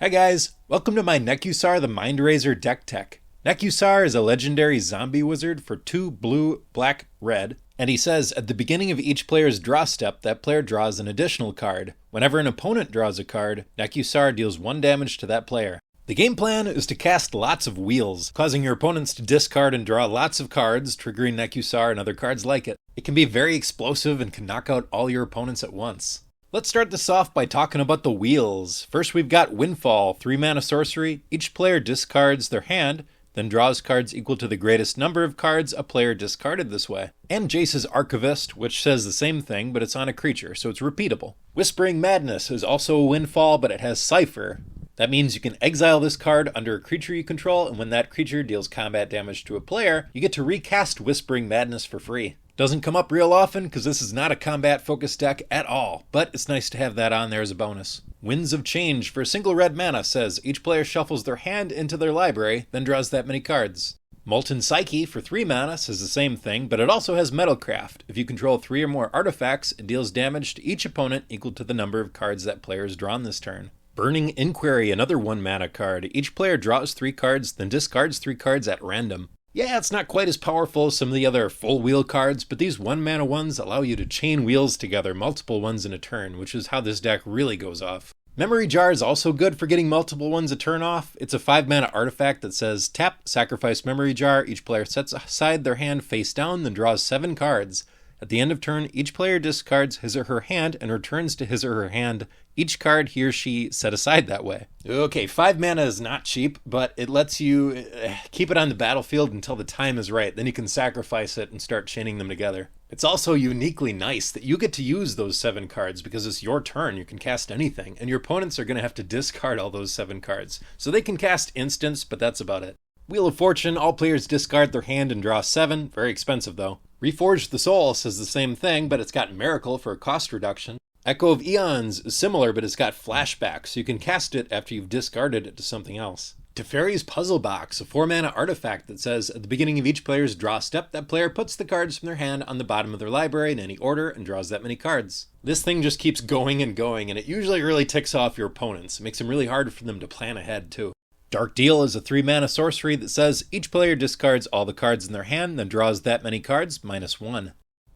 Hi guys, welcome to my Nekusar the Mindrazer deck tech. Nekusar is a legendary zombie wizard for 2 blue, black, red, and he says at the beginning of each player's draw step, that player draws an additional card. Whenever an opponent draws a card, Nekusar deals 1 damage to that player. The game plan is to cast lots of wheels, causing your opponents to discard and draw lots of cards, triggering Nekusar and other cards like it. It can be very explosive and can knock out all your opponents at once. Let's start this off by talking about the wheels. First we've got Windfall, 3 mana sorcery. Each player discards their hand, then draws cards equal to the greatest number of cards a player discarded this way. And Jace's Archivist, which says the same thing, but it's on a creature, so it's repeatable. Whispering Madness is also a Windfall, but it has Cipher. That means you can exile this card under a creature you control, and when that creature deals combat damage to a player, you get to recast Whispering Madness for free. Doesn't come up real often because this is not a combat focused deck at all, but it's nice to have that on there as a bonus. Winds of Change for a single red mana says each player shuffles their hand into their library, then draws that many cards. Molten Psyche for 3 mana says the same thing, but it also has Metalcraft. If you control 3 or more artifacts, it deals damage to each opponent equal to the number of cards that player has drawn this turn. Burning Inquiry, another 1 mana card. Each player draws 3 cards, then discards 3 cards at random. Yeah, it's not quite as powerful as some of the other full wheel cards, but these 1 mana ones allow you to chain wheels together, multiple ones in a turn, which is how this deck really goes off. Memory Jar is also good for getting multiple ones a turn off. It's a 5 mana artifact that says tap, sacrifice Memory Jar. Each player sets aside their hand face down, then draws 7 cards. At the end of turn, each player discards his or her hand and returns to his or her hand each card he or she set aside that way. Okay, 5 mana is not cheap, but it lets you keep it on the battlefield until the time is right. Then you can sacrifice it and start chaining them together. It's also uniquely nice that you get to use those 7 cards because it's your turn. You can cast anything, and your opponents are going to have to discard all those 7 cards. So they can cast instants, but that's about it. Wheel of Fortune, all players discard their hand and draw 7. Very expensive though. Reforge the Soul says the same thing, but it's got Miracle for a cost reduction. Echo of Eons is similar, but it's got Flashback, so you can cast it after you've discarded it to something else. Teferi's Puzzle Box, a 4 mana artifact that says at the beginning of each player's draw step, that player puts the cards from their hand on the bottom of their library in any order and draws that many cards. This thing just keeps going and going, and it usually really ticks off your opponents. It makes them really hard for them to plan ahead too. Dark Deal is a 3 mana sorcery that says each player discards all the cards in their hand, then draws that many cards, -1.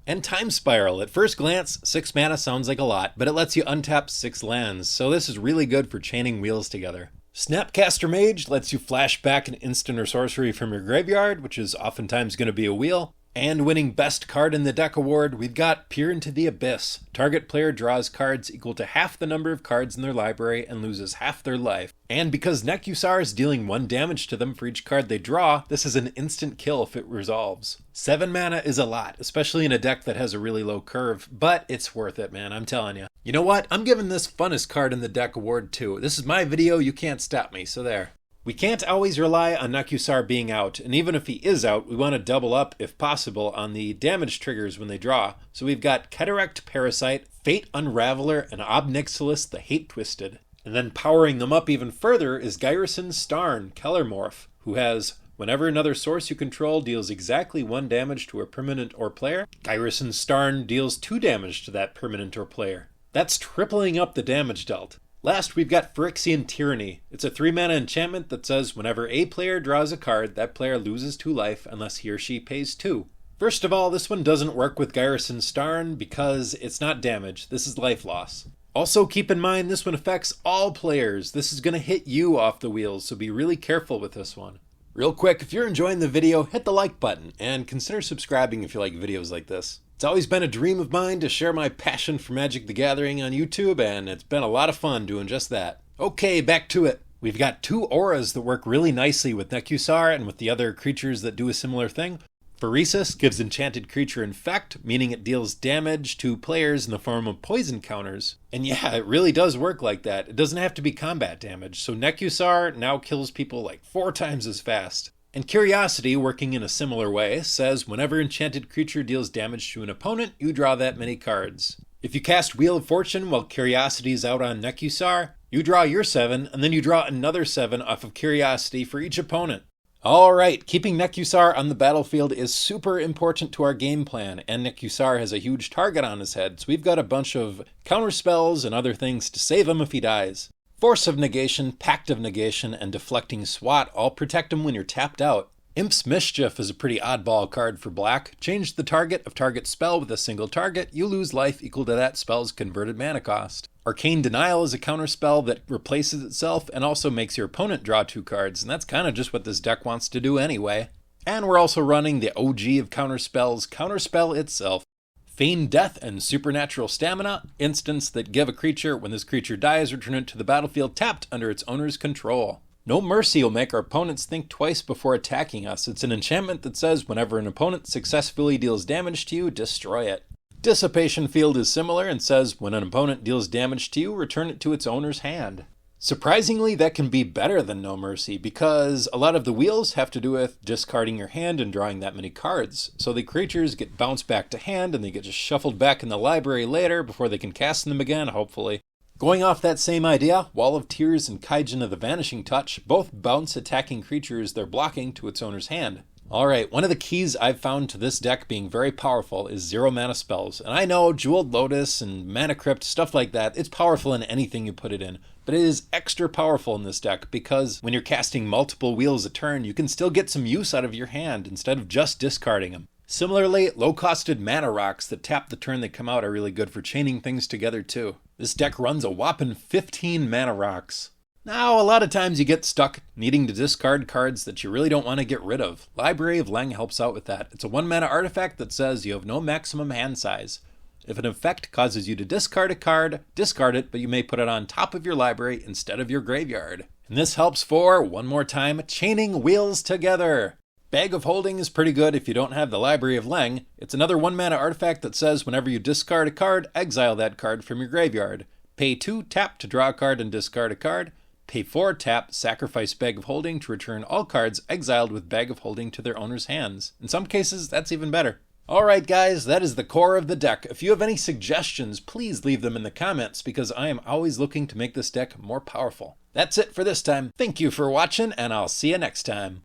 And Time Spiral, at first glance, 6 mana sounds like a lot, but it lets you untap 6 lands, so this is really good for chaining wheels together. Snapcaster Mage lets you flash back an instant or sorcery from your graveyard, which is oftentimes going to be a wheel. And winning Best Card in the Deck award, we've got Peer into the Abyss. Target player draws cards equal to half the number of cards in their library and loses half their life. And because Nekusar is dealing 1 damage to them for each card they draw, this is an instant kill if it resolves. 7 mana is a lot, especially in a deck that has a really low curve, but it's worth it, man, I'm telling you. You know what? I'm giving this Funnest Card in the Deck award too. This is my video, you can't stop me, so there. We can't always rely on Nekusar being out, and even if he is out, we want to double up, if possible, on the damage triggers when they draw. So we've got Cataract Parasite, Fate Unraveler, and Obnixilis the Hate Twisted. And then powering them up even further is Gyrison Starn, Kellermorph, who has, whenever another source you control deals exactly 1 damage to a permanent or player, Gyrison Starn deals 2 damage to that permanent or player. That's tripling up the damage dealt. Last, we've got Phyrexian Tyranny. It's a 3 mana enchantment that says whenever a player draws a card, that player loses 2 life unless he or she pays 2. First of all, this one doesn't work with Gyrison Starn because it's not damage, this is life loss. Also keep in mind this one affects all players. This is going to hit you off the wheels, so be really careful with this one. Real quick, if you're enjoying the video, hit the like button and consider subscribing if you like videos like this. It's always been a dream of mine to share my passion for Magic the Gathering on YouTube, and it's been a lot of fun doing just that. Okay, back to it. We've got 2 auras that work really nicely with Nekusar and with the other creatures that do a similar thing. Phyresis gives Enchanted Creature Infect, meaning it deals damage to players in the form of poison counters. And yeah, it really does work like that. It doesn't have to be combat damage, so Nekusar now kills people like 4 times as fast. And Curiosity, working in a similar way, says whenever Enchanted Creature deals damage to an opponent, you draw that many cards. If you cast Wheel of Fortune while Curiosity is out on Nekusar, you draw your 7, and then you draw another 7 off of Curiosity for each opponent. Alright, keeping Nekusar on the battlefield is super important to our game plan, and Nekusar has a huge target on his head, so we've got a bunch of counter spells and other things to save him if he dies. Force of Negation, Pact of Negation, and Deflecting Swat all protect him when you're tapped out. Imp's Mischief is a pretty oddball card for black. Change the target of target spell with a single target, you lose life equal to that spell's converted mana cost. Arcane Denial is a counterspell that replaces itself and also makes your opponent draw 2 cards, and that's kind of just what this deck wants to do anyway. And we're also running the OG of counterspells, Counterspell itself. Feign Death and Supernatural Stamina, instants that give a creature, when this creature dies, return it to the battlefield tapped under its owner's control. No Mercy will make our opponents think twice before attacking us. It's an enchantment that says whenever an opponent successfully deals damage to you, destroy it. Dissipation Field is similar and says when an opponent deals damage to you, return it to its owner's hand. Surprisingly, that can be better than No Mercy because a lot of the wheels have to do with discarding your hand and drawing that many cards. So the creatures get bounced back to hand and they get just shuffled back in the library later before they can cast them again, hopefully. Going off that same idea, Wall of Tears and Kaijin of the Vanishing Touch both bounce attacking creatures they're blocking to its owner's hand. Alright, one of the keys I've found to this deck being very powerful is 0 mana spells. And I know Jeweled Lotus and Mana Crypt, stuff like that, it's powerful in anything you put it in. But it is extra powerful in this deck because when you're casting multiple wheels a turn, you can still get some use out of your hand instead of just discarding them. Similarly, low-costed mana rocks that tap the turn they come out are really good for chaining things together too. This deck runs a whopping 15 mana rocks. Now, a lot of times you get stuck needing to discard cards that you really don't want to get rid of. Library of Leng helps out with that. It's a 1 mana artifact that says you have no maximum hand size. If an effect causes you to discard a card, discard it, but you may put it on top of your library instead of your graveyard. And this helps for, one more time, chaining wheels together. Bag of Holding is pretty good if you don't have the Library of Leng. It's another 1 mana artifact that says whenever you discard a card, exile that card from your graveyard. Pay 2, tap to draw a card and discard a card. Pay 4, tap, sacrifice Bag of Holding to return all cards exiled with Bag of Holding to their owner's hands. In some cases, that's even better. Alright guys, that is the core of the deck. If you have any suggestions, please leave them in the comments because I am always looking to make this deck more powerful. That's it for this time. Thank you for watching and I'll see you next time.